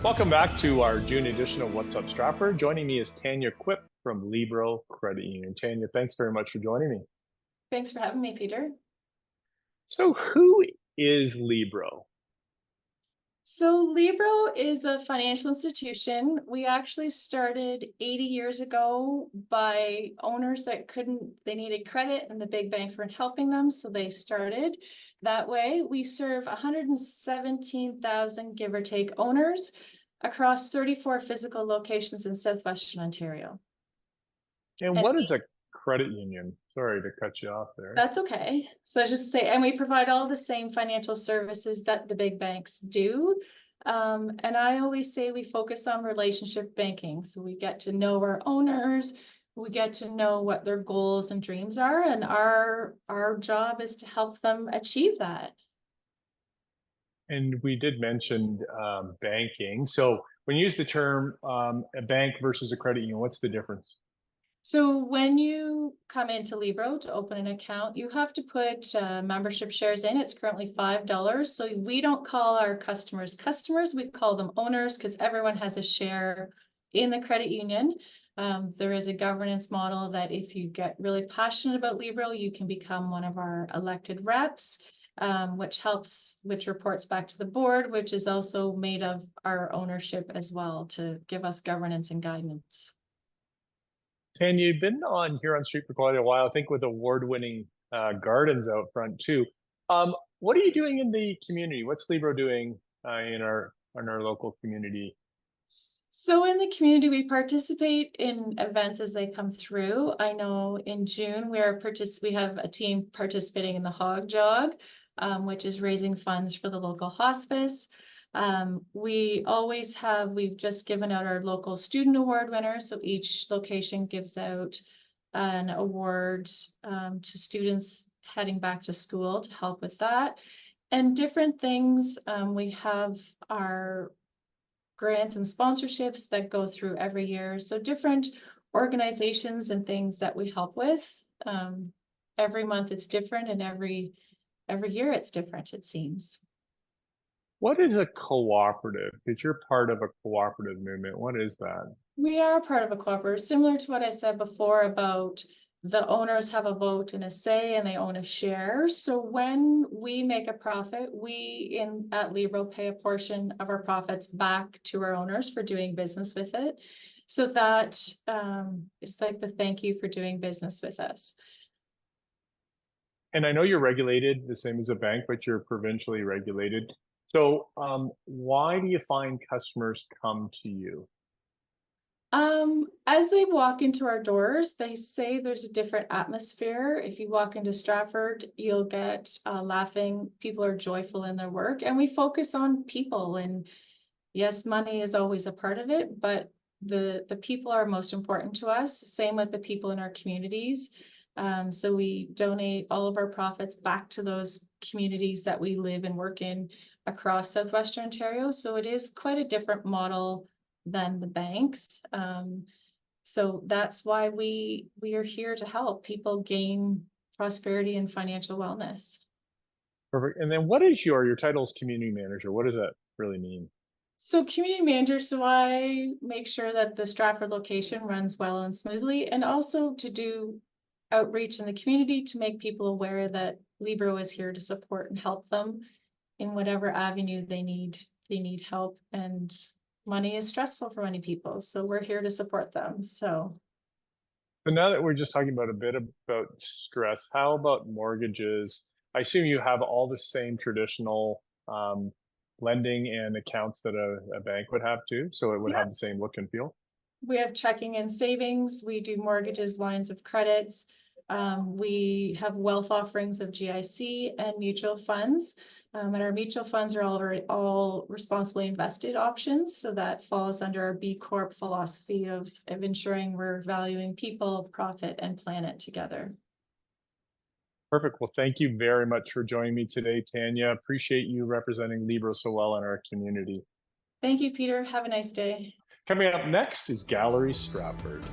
Welcome back to our June edition of What's Up Stratford. Joining me is Tanya Quipp from Libro Credit Union. Tanya, thanks very much for joining me. Thanks for having me, Peter. So, who is Libro? So, Libro is a financial institution. We actually started 80 years ago by owners that they needed credit and the big banks weren't helping them. So they started that way. We serve 117,000, give or take, owners across 34 physical locations in southwestern Ontario. And And what is a credit union? Sorry to cut you off there. that's okay. So I just say, and we provide all the same financial services that the big banks do. And I always say we focus on relationship banking. So we get to know our owners, we get to know what their goals and dreams are, and our job is to help them achieve that. And we did mention banking. So, when you use the term a bank versus a credit union, what's the difference? So when you come into Libro to open an account, you have to put membership shares in. It's currently $5. So we don't call our customers customers, we call them owners because everyone has a share in the credit union. There is a governance model that if you get really passionate about Libro, you can become one of our elected reps, which reports back to the board, which is also made of our ownership as well to give us governance and guidance. Tanya, you've been on here on Street for quite a while, I think with award-winning gardens out front too. What are you doing in the community? What's Libro doing in our local community? So in the community, we participate in events as they come through. I know in June we have a team participating in the Hog Jog, which is raising funds for the local hospice. We've just given out our local student award winners. So each location gives out an award to students heading back to school to help with that. And different things. We have our grants and sponsorships that go through every year. So different organizations and things that we help with. Every month it's different, and every year it's different, it seems. What is a cooperative? Because you're part of a cooperative movement. What is that? We are part of a cooperative, similar to what I said before about the owners have a vote and a say and they own a share. So when we make a profit, at Libro pay a portion of our profits back to our owners for doing business with it. So that it's like the thank you for doing business with us. And I know you're regulated the same as a bank, but you're provincially regulated. So, why do you find customers come to you? As they walk into our doors, they say there's a different atmosphere. If you walk into Stratford, you'll get laughing. People are joyful in their work, and we focus on people. And yes, money is always a part of it, but the people are most important to us. Same with the people in our communities. So we donate all of our profits back to those communities that we live and work in across southwestern Ontario. So it is quite a different model than the banks. So that's why we are here to help people gain prosperity and financial wellness. Perfect. And then what is your title is community manager? What does that really mean? So community manager, so I make sure that the Stratford location runs well and smoothly, and also to do outreach in the community to make people aware that Libro is here to support and help them in whatever avenue they need help. And money is stressful for many people, so we're here to support them. So Now that we're just talking about a bit about stress, how about mortgages? I assume you have all the same traditional lending and accounts that a bank would have too, so it would yeah, have the same look and feel. we have checking and savings. We do mortgages, lines of credits. We have wealth offerings of GIC and mutual funds. And our mutual funds are all responsibly invested options. So that falls under our B Corp philosophy of ensuring we're valuing people, profit, and planet together. Perfect. Well, thank you very much for joining me today, Tanya. Appreciate you representing Libro so well in our community. Thank you, Peter. Have a nice day. Coming up next is Gallery Stratford.